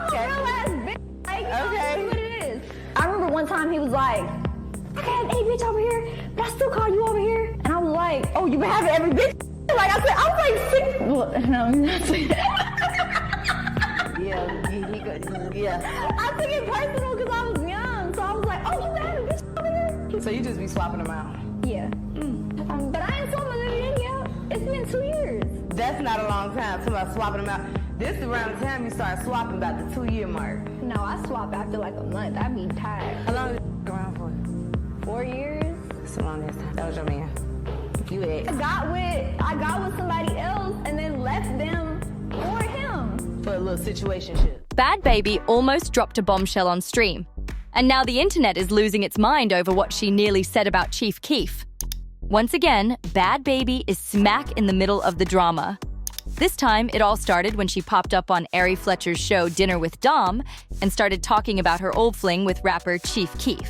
Okay. Real ass bitch. Like, Okay. that's what it is. I remember one time he was like, I can have any bitch over here, but I still call you over here. And I was like, oh, you been having every bitch? Like I said, I was like 6. Well, no, I'm not saying that. Yeah. I took it personal because I was young. So I was like, oh, you been having bitch over here? So you just be swapping them out? Yeah. But I ain't told my baby yet. It's been 2 years. That's not a long time. Somebody swapping them out. This is around the time you start swapping, about the 2-year mark. No, I swap after like a month. I be tired. How long did you around for? 4 years. That's a long ass time. That was your man. You ex. I got with somebody else and then left them for him. For a little situationship. Bhad Bhabie almost dropped a bombshell on stream. And now the internet is losing its mind over what she nearly said about Chief Keef. Once again, Bhad Bhabie is smack in the middle of the drama. This time, it all started when she popped up on Ari Fletcher's show Dinner with Dom and started talking about her old fling with rapper Chief Keef.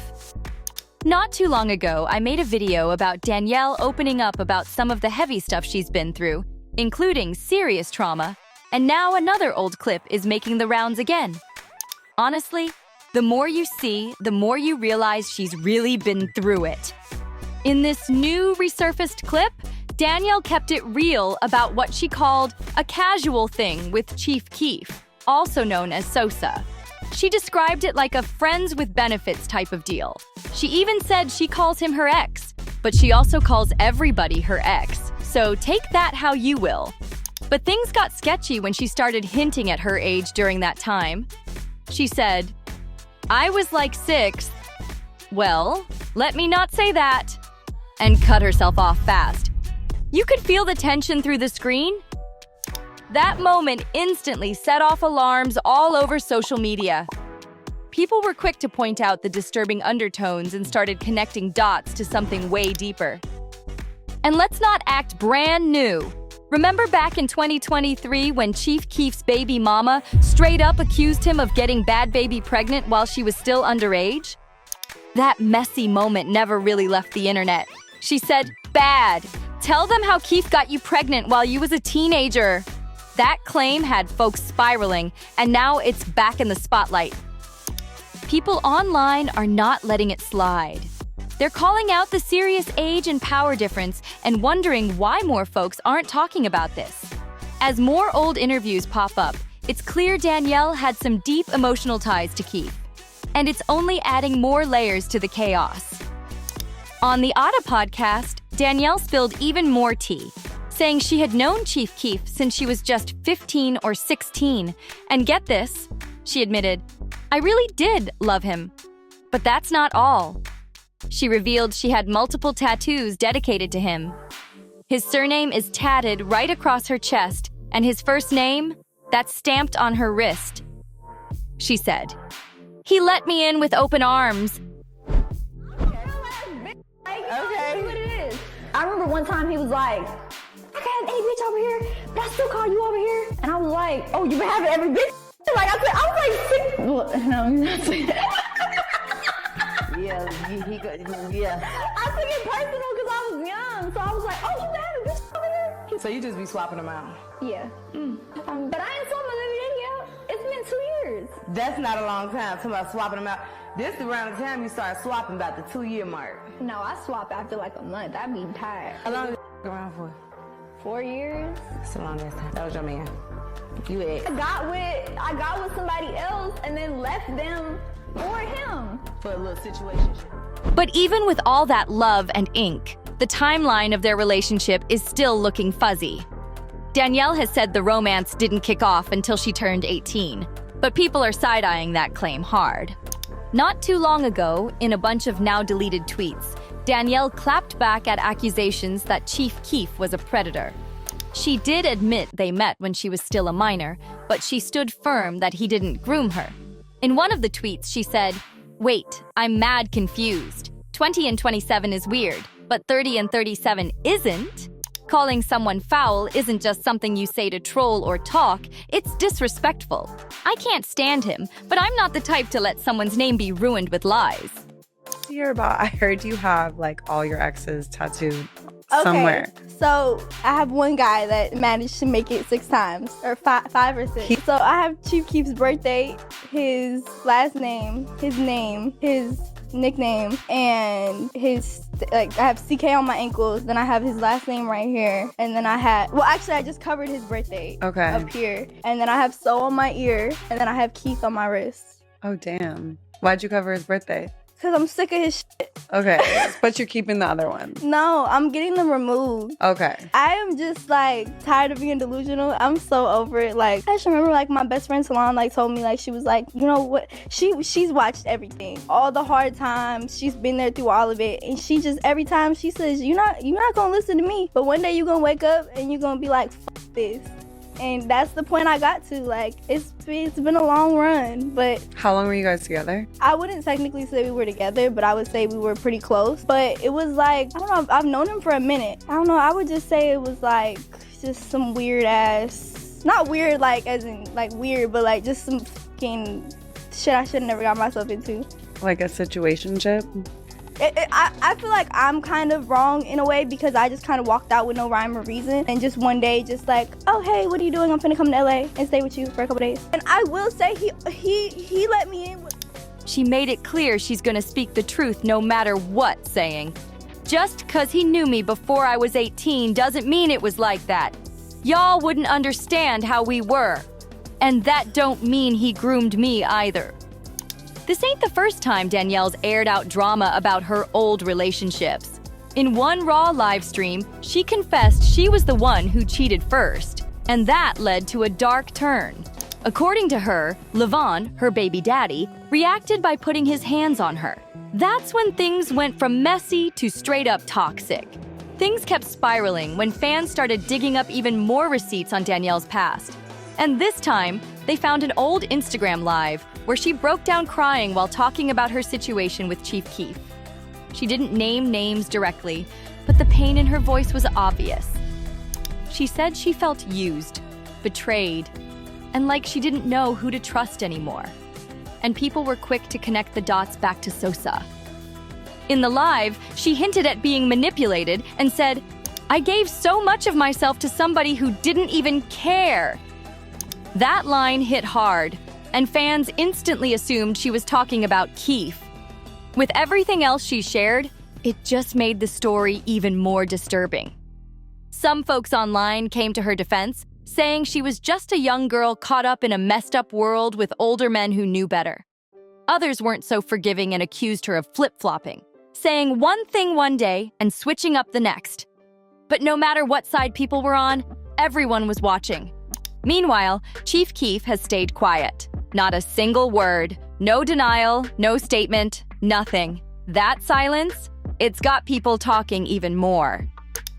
Not too long ago, I made a video about Danielle opening up about some of the heavy stuff she's been through, including serious trauma, and now another old clip is making the rounds again. Honestly, the more you see, the more you realize she's really been through it. In this new resurfaced clip, Danielle kept it real about what she called a casual thing with Chief Keef, also known as Sosa. She described it like a friends with benefits type of deal. She even said she calls him her ex, but she also calls everybody her ex, so take that how you will. But things got sketchy when she started hinting at her age during that time. She said, I was like 6. Well, let me not say that. And cut herself off fast. You could feel the tension through the screen. That moment instantly set off alarms all over social media. People were quick to point out the disturbing undertones and started connecting dots to something way deeper. And let's not act brand new. Remember back in 2023 when Chief Keef's baby mama straight up accused him of getting Bhad Bhabie pregnant while she was still underage? That messy moment never really left the internet. She said, "Bad. Tell them how Keef got you pregnant while you was a teenager." That claim had folks spiraling, and now it's back in the spotlight. People online are not letting it slide. They're calling out the serious age and power difference and wondering why more folks aren't talking about this. As more old interviews pop up, it's clear Danielle had some deep emotional ties to Keef. And it's only adding more layers to the chaos. On the Otta podcast, Danielle spilled even more tea, saying she had known Chief Keef since she was just 15 or 16. And get this, she admitted, I really did love him. But that's not all. She revealed she had multiple tattoos dedicated to him. His surname is tatted right across her chest, and his first name, that's stamped on her wrist. She said, he let me in with open arms. Okay. That's what it is. I remember one time he was like, I can have any bitch over here, but I still call you over here. And I was like, oh, you been having every bitch? Like I said, I was like 6. Well, no, I'm not saying that. Yeah. I took it personal because I was young. So I was like, oh, you been having bitch over here? So you just be swapping them out? Yeah. But I ain't told my baby daddy yet. It's been 2 years. That's not a long time. Somebody swapping them out. This is around the time you start swapping, about the 2-year mark. No, I swap after like a month. I be tired. How long did you around for? 4 years. That's a long ass time. That was your man. You ex. I got with somebody else and then left them for him. For a little situationship. But even with all that love and ink, the timeline of their relationship is still looking fuzzy. Danielle has said the romance didn't kick off until she turned 18, but people are side-eyeing that claim hard. Not too long ago, in a bunch of now-deleted tweets, Danielle clapped back at accusations that Chief Keef was a predator. She did admit they met when she was still a minor, but she stood firm that he didn't groom her. In one of the tweets, she said, "Wait, I'm mad confused. 20 and 27 is weird, but 30 and 37 isn't? Calling someone foul isn't just something you say to troll or talk, it's disrespectful. I can't stand him, but I'm not the type to let someone's name be ruined with lies." I heard you have like all your exes tattooed somewhere. So I have one guy that managed to make it 6 times, or five or six. So I have Chief Keef's birthday, his last name, his name, his nickname, and his, like, I have CK on my ankles, then I have his last name right here, and then I just covered his birthday up here, and then I have So on my ear, and then I have Keef on my wrist. Oh, damn. Why'd you cover his birthday? Because I'm sick of his shit. Okay, but you're keeping the other one. No, I'm getting them removed. Okay. I am just, like, tired of being delusional. I'm so over it. Like, I just remember, like, my best friend Salon, like, told me, like, she was like, you know what? She's watched everything. All the hard times. She's been there through all of it. And she just, every time she says, you're not going to listen to me. But one day you're going to wake up and you're going to be like, fuck this. And that's the point I got to. Like, it's been a long run, but... How long were you guys together? I wouldn't technically say we were together, but I would say we were pretty close. But it was like, I don't know, I've known him for a minute. I don't know, I would just say it was like, just some weird ass... Not weird like as in, like, weird, but like just some fucking shit I should have never got myself into. Like a situationship? I feel like I'm kind of wrong in a way because I just kind of walked out with no rhyme or reason and just one day just like, oh hey, what are you doing? I'm finna come to LA and stay with you for a couple days. And I will say he let me in. She made it clear she's gonna speak the truth no matter what, saying, just cause he knew me before I was 18 doesn't mean it was like that. Y'all wouldn't understand how we were. And that don't mean he groomed me either. This ain't the first time Danielle's aired out drama about her old relationships. In one Raw live stream, she confessed she was the one who cheated first, and that led to a dark turn. According to her, Levon, her baby daddy, reacted by putting his hands on her. That's when things went from messy to straight up toxic. Things kept spiraling when fans started digging up even more receipts on Danielle's past. And this time, they found an old Instagram live where she broke down crying while talking about her situation with Chief Keef. She didn't name names directly, but the pain in her voice was obvious. She said she felt used, betrayed, and like she didn't know who to trust anymore. And people were quick to connect the dots back to Sosa. In the live, she hinted at being manipulated and said, I gave so much of myself to somebody who didn't even care. That line hit hard, and fans instantly assumed she was talking about Keef. With everything else she shared, it just made the story even more disturbing. Some folks online came to her defense, saying she was just a young girl caught up in a messed up world with older men who knew better. Others weren't so forgiving and accused her of flip-flopping, saying one thing one day and switching up the next. But no matter what side people were on, everyone was watching. Meanwhile, Chief Keef has stayed quiet. Not a single word, no denial, no statement, nothing. That silence, it's got people talking even more.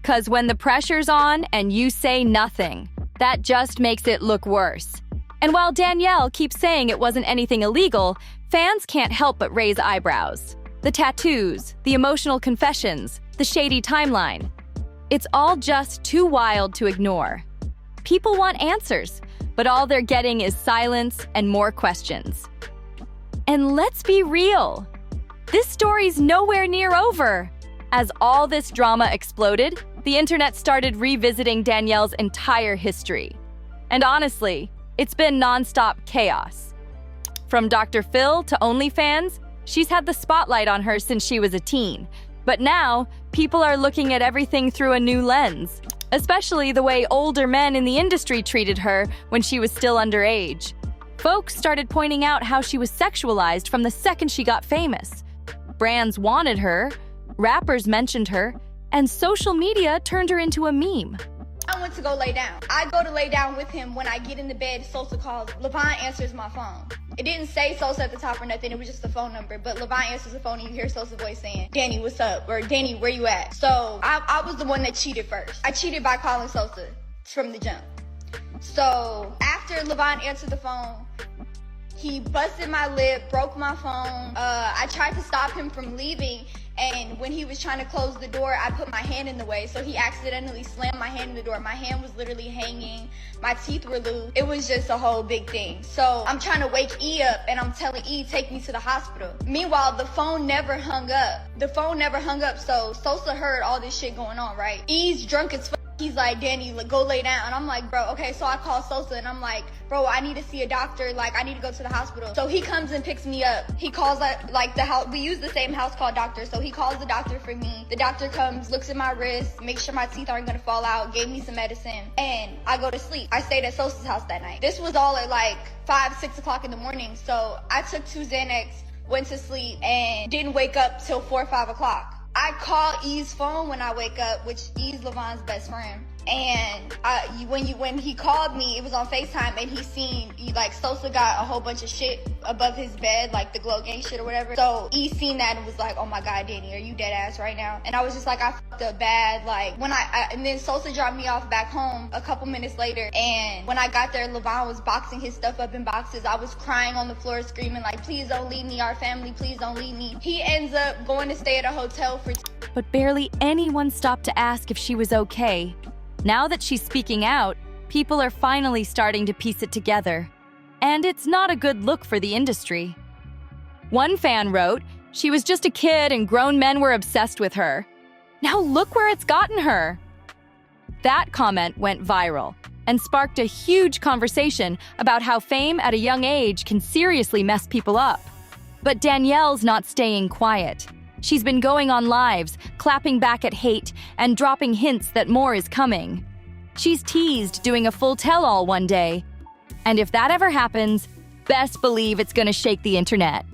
'Cause when the pressure's on and you say nothing, that just makes it look worse. And while Danielle keeps saying it wasn't anything illegal, fans can't help but raise eyebrows. The tattoos, the emotional confessions, the shady timeline. It's all just too wild to ignore. People want answers, but all they're getting is silence and more questions. And let's be real. This story's nowhere near over. As all this drama exploded, the internet started revisiting Danielle's entire history. And honestly, it's been nonstop chaos. From Dr. Phil to OnlyFans, she's had the spotlight on her since she was a teen. But now, people are looking at everything through a new lens, especially the way older men in the industry treated her when she was still underage. Folks started pointing out how she was sexualized from the second she got famous. Brands wanted her, rappers mentioned her, and social media turned her into a meme. I went to go lay down. I go to lay down with him. When I get in the bed, Sosa calls. Levon answers my phone. It didn't say Sosa at the top or nothing. It was just a phone number. But Levon answers the phone and you hear Sosa's voice saying, Danny, what's up? Or Danny, where you at? So I was the one that cheated first. I cheated by calling Sosa from the jump. So after Levon answered the phone, he busted my lip, broke my phone. I tried to stop him from leaving. And when he was trying to close the door, I put my hand in the way. So he accidentally slammed my hand in the door. My hand was literally hanging. My teeth were loose. It was just a whole big thing. So I'm trying to wake E up and I'm telling E, take me to the hospital. Meanwhile, the phone never hung up. So Sosa heard all this shit going on, right? E's drunk as fuck. He's like, Danny, go lay down. And I'm like, bro, okay. So I call Sosa and I'm like, bro, I need to see a doctor. Like, I need to go to the hospital. So he comes and picks me up. He calls like the house. We use the same house call doctor. So he calls the doctor for me. The doctor comes, looks at my wrist, makes sure my teeth aren't gonna fall out, gave me some medicine, and I go to sleep. I stayed at Sosa's house that night. This was all at like 5, 6 o'clock in the morning. So I took 2 Xanax, went to sleep, and didn't wake up till 4 or 5 o'clock. I call E's phone when I wake up, which E's Levon's best friend. And when he called me, it was on FaceTime, and like Sosa got a whole bunch of shit above his bed, like the glow gang shit or whatever. So E seen that and was like, oh my God, Danny, are you dead ass right now? And I was just like, I fucked up bad. Like and then Sosa dropped me off back home a couple minutes later. And when I got there, Levon was boxing his stuff up in boxes. I was crying on the floor, screaming like, please don't leave me, our family, please don't leave me. He ends up going to stay at a hotel for But barely anyone stopped to ask if she was okay. Now that she's speaking out, people are finally starting to piece it together. And it's not a good look for the industry. One fan wrote, she was just a kid and grown men were obsessed with her. Now look where it's gotten her. That comment went viral and sparked a huge conversation about how fame at a young age can seriously mess people up. But Danielle's not staying quiet. She's been going on lives, clapping back at hate, and dropping hints that more is coming. She's teased doing a full tell-all one day. And if that ever happens, best believe it's gonna shake the internet.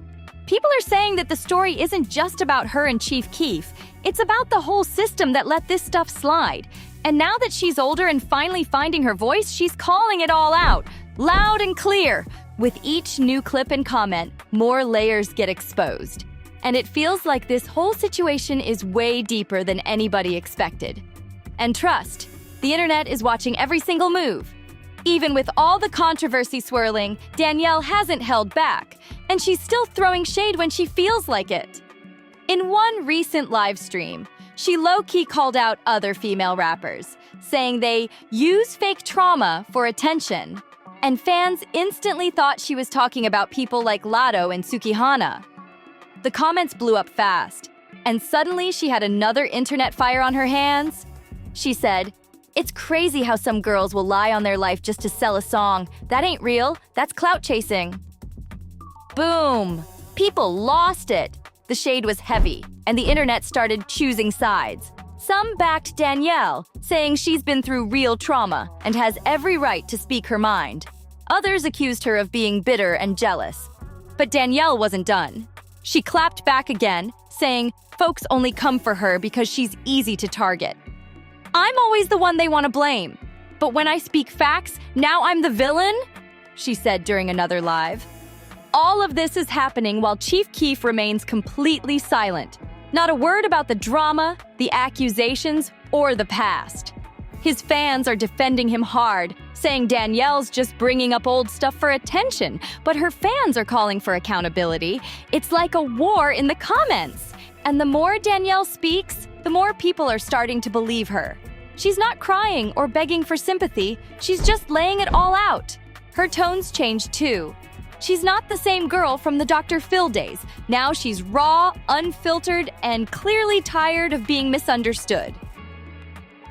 People are saying that the story isn't just about her and Chief Keef. It's about the whole system that let this stuff slide. And now that she's older and finally finding her voice, she's calling it all out, loud and clear. With each new clip and comment, more layers get exposed. And it feels like this whole situation is way deeper than anybody expected. And trust, the internet is watching every single move. Even with all the controversy swirling, Danielle hasn't held back, and she's still throwing shade when she feels like it. In one recent live stream, she low-key called out other female rappers, saying they use fake trauma for attention. And fans instantly thought she was talking about people like Lotto and Sukihana. The comments blew up fast, and suddenly she had another internet fire on her hands. She said, "It's crazy how some girls will lie on their life just to sell a song. That ain't real, that's clout chasing." Boom! People lost it. The shade was heavy, and the internet started choosing sides. Some backed Danielle, saying she's been through real trauma and has every right to speak her mind. Others accused her of being bitter and jealous. But Danielle wasn't done. She clapped back again, saying folks only come for her because she's easy to target. "I'm always the one they want to blame. But when I speak facts, now I'm the villain?" she said during another live. All of this is happening while Chief Keef remains completely silent. Not a word about the drama, the accusations, or the past. His fans are defending him hard, saying Danielle's just bringing up old stuff for attention, but her fans are calling for accountability. It's like a war in the comments. And the more Danielle speaks, the more people are starting to believe her. She's not crying or begging for sympathy, she's just laying it all out. Her tone's changed too. She's not the same girl from the Dr. Phil days. Now she's raw, unfiltered, and clearly tired of being misunderstood.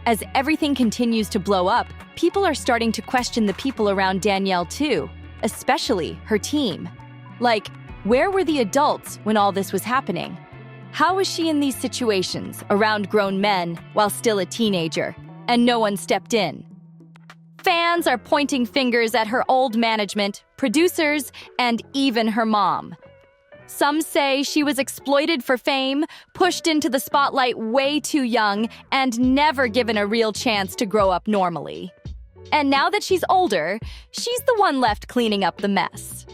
As everything continues to blow up, people are starting to question the people around Danielle too, especially her team. Like, where were the adults when all this was happening? How was she in these situations, around grown men, while still a teenager, and no one stepped in? Fans are pointing fingers at her old management, producers, and even her mom. Some say she was exploited for fame, pushed into the spotlight way too young, and never given a real chance to grow up normally. And now that she's older, she's the one left cleaning up the mess.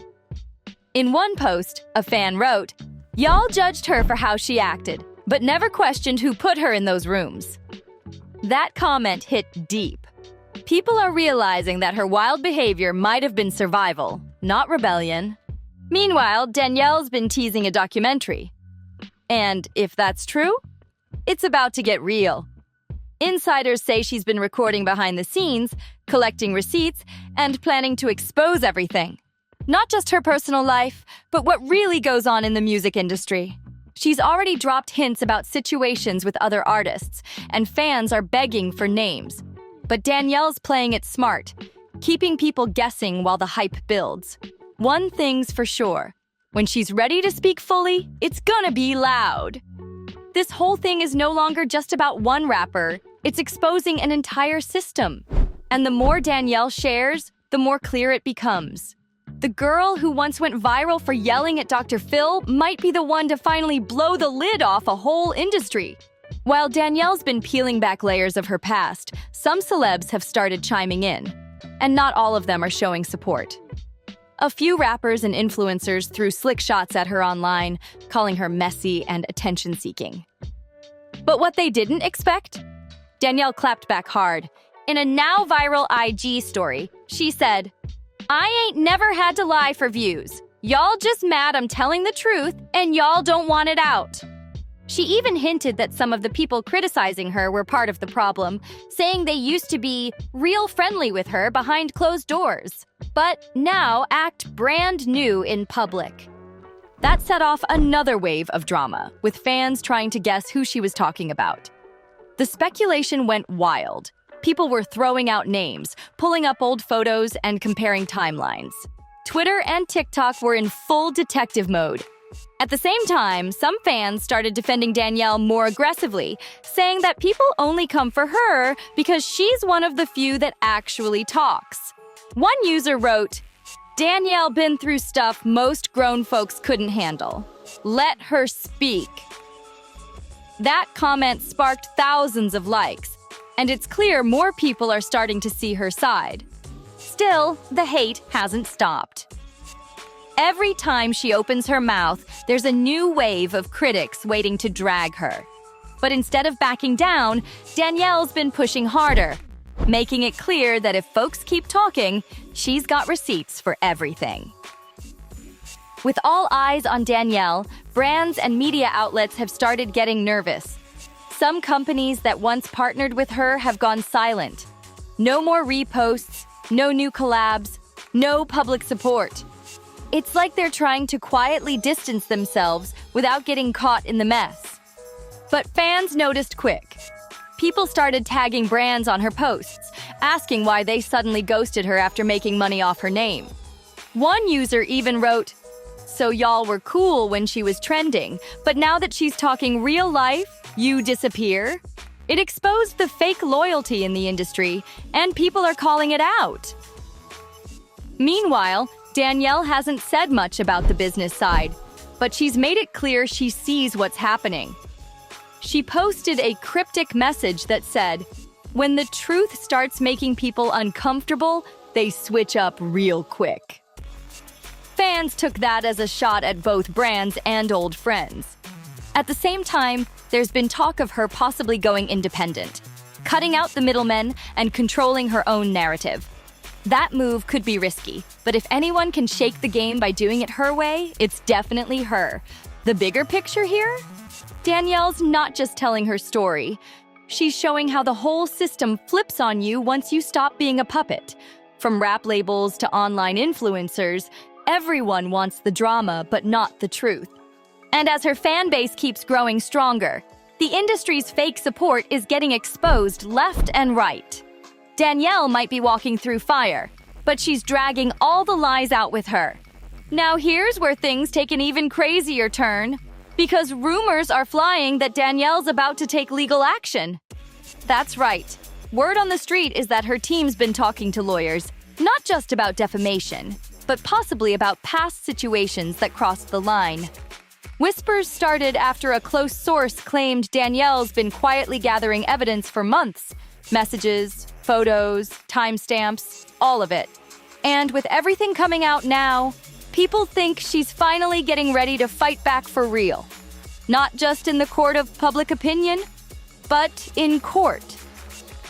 In one post, a fan wrote, "Y'all judged her for how she acted, but never questioned who put her in those rooms." That comment hit deep. People are realizing that her wild behavior might have been survival, not rebellion. Meanwhile, Danielle's been teasing a documentary. And if that's true, it's about to get real. Insiders say she's been recording behind the scenes, collecting receipts, and planning to expose everything. Not just her personal life, but what really goes on in the music industry. She's already dropped hints about situations with other artists, and fans are begging for names. But Danielle's playing it smart, keeping people guessing while the hype builds. One thing's for sure. When she's ready to speak fully, it's gonna be loud. This whole thing is no longer just about one rapper. It's exposing an entire system. And the more Danielle shares, the more clear it becomes. The girl who once went viral for yelling at Dr. Phil might be the one to finally blow the lid off a whole industry. While Danielle's been peeling back layers of her past, some celebs have started chiming in. And not all of them are showing support. A few rappers and influencers threw slick shots at her online, calling her messy and attention-seeking. But what they didn't expect? Danielle clapped back hard. In a now viral IG story, she said, "I ain't never had to lie for views. Y'all just mad I'm telling the truth, and y'all don't want it out." She even hinted that some of the people criticizing her were part of the problem, saying they used to be real friendly with her behind closed doors, but now act brand new in public. That set off another wave of drama, with fans trying to guess who she was talking about. The speculation went wild. People were throwing out names, pulling up old photos, and comparing timelines. Twitter and TikTok were in full detective mode. At the same time, some fans started defending Danielle more aggressively, saying that people only come for her because she's one of the few that actually talks. One user wrote, "Danielle been through stuff most grown folks couldn't handle. Let her speak." That comment sparked thousands of likes, and it's clear more people are starting to see her side. Still, the hate hasn't stopped. Every time she opens her mouth, there's a new wave of critics waiting to drag her. But instead of backing down, Danielle's been pushing harder, making it clear that if folks keep talking, she's got receipts for everything. With all eyes on Danielle, brands and media outlets have started getting nervous. Some companies that once partnered with her have gone silent. No more reposts, no new collabs, no public support. It's like they're trying to quietly distance themselves without getting caught in the mess. But fans noticed quick. People started tagging brands on her posts, asking why they suddenly ghosted her after making money off her name. One user even wrote, "So y'all were cool when she was trending, but now that she's talking real life, you disappear?" It exposed the fake loyalty in the industry, and people are calling it out. Meanwhile, Danielle hasn't said much about the business side, but she's made it clear she sees what's happening. She posted a cryptic message that said, "When the truth starts making people uncomfortable, they switch up real quick." Fans took that as a shot at both brands and old friends. At the same time, there's been talk of her possibly going independent, cutting out the middlemen and controlling her own narrative. That move could be risky, but if anyone can shake the game by doing it her way, it's definitely her. The bigger picture here? Danielle's not just telling her story. She's showing how the whole system flips on you once you stop being a puppet. From rap labels to online influencers, everyone wants the drama but not the truth. And as her fan base keeps growing stronger, the industry's fake support is getting exposed left and right. Danielle might be walking through fire, but she's dragging all the lies out with her. Now here's where things take an even crazier turn, because rumors are flying that Danielle's about to take legal action. That's right. Word on the street is that her team's been talking to lawyers, not just about defamation, but possibly about past situations that crossed the line. Whispers started after a close source claimed Danielle's been quietly gathering evidence for months. Messages, photos, timestamps, all of it. And with everything coming out now, people think she's finally getting ready to fight back for real. Not just in the court of public opinion, but in court.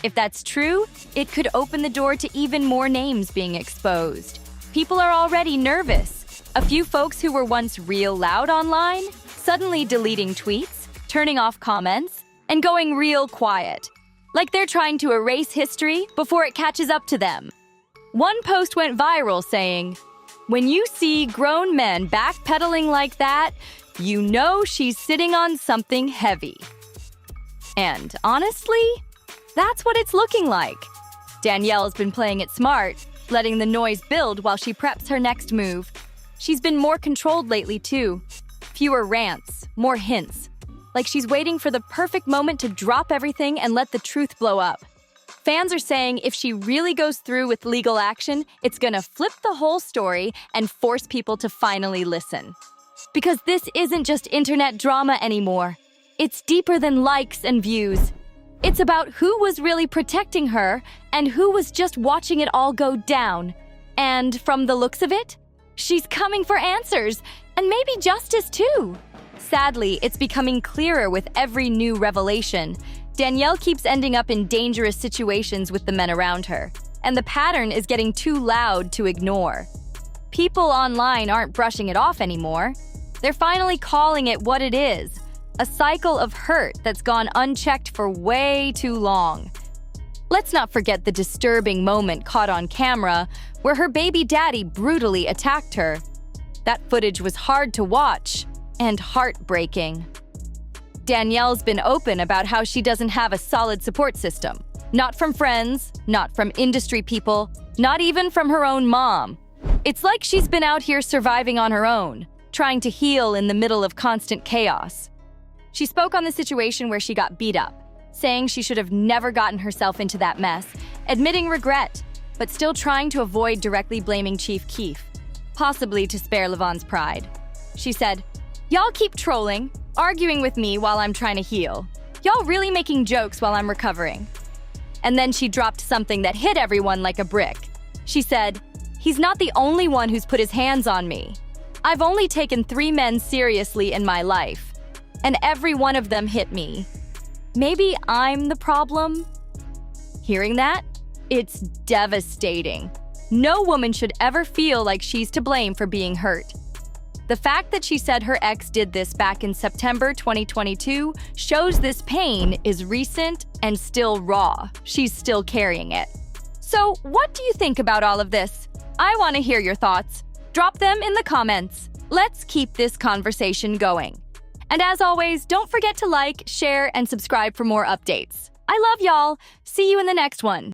If that's true, it could open the door to even more names being exposed. People are already nervous. A few folks who were once real loud online suddenly deleting tweets, turning off comments, and going real quiet, like they're trying to erase history before it catches up to them. One post went viral saying, "When you see grown men backpedaling like that, you know she's sitting on something heavy." And honestly, that's what it's looking like. Danielle's been playing it smart, letting the noise build while she preps her next move. She's been more controlled lately, too. Fewer rants, more hints. Like she's waiting for the perfect moment to drop everything and let the truth blow up. Fans are saying if she really goes through with legal action, it's gonna flip the whole story and force people to finally listen. Because this isn't just internet drama anymore. It's deeper than likes and views. It's about who was really protecting her and who was just watching it all go down. And from the looks of it, she's coming for answers and maybe justice too. Sadly, it's becoming clearer with every new revelation. Danielle keeps ending up in dangerous situations with the men around her, and the pattern is getting too loud to ignore. People online aren't brushing it off anymore. They're finally calling it what it is, a cycle of hurt that's gone unchecked for way too long. Let's not forget the disturbing moment caught on camera where her baby daddy brutally attacked her. That footage was hard to watch and heartbreaking. Danielle's been open about how she doesn't have a solid support system. Not from friends, not from industry people, not even from her own mom. It's like she's been out here surviving on her own, trying to heal in the middle of constant chaos. She spoke on the situation where she got beat up, saying she should have never gotten herself into that mess, admitting regret, but still trying to avoid directly blaming Chief Keef, possibly to spare Levon's pride. She said, "Y'all keep trolling, arguing with me while I'm trying to heal. Y'all really making jokes while I'm recovering." And then she dropped something that hit everyone like a brick. She said, "He's not the only one who's put his hands on me. I've only taken 3 men seriously in my life, and every one of them hit me. Maybe I'm the problem?" Hearing that, it's devastating. No woman should ever feel like she's to blame for being hurt. The fact that she said her ex did this back in September 2022 shows this pain is recent and still raw. She's still carrying it. So, what do you think about all of this? I want to hear your thoughts. Drop them in the comments. Let's keep this conversation going. And as always, don't forget to like, share, and subscribe for more updates. I love y'all. See you in the next one.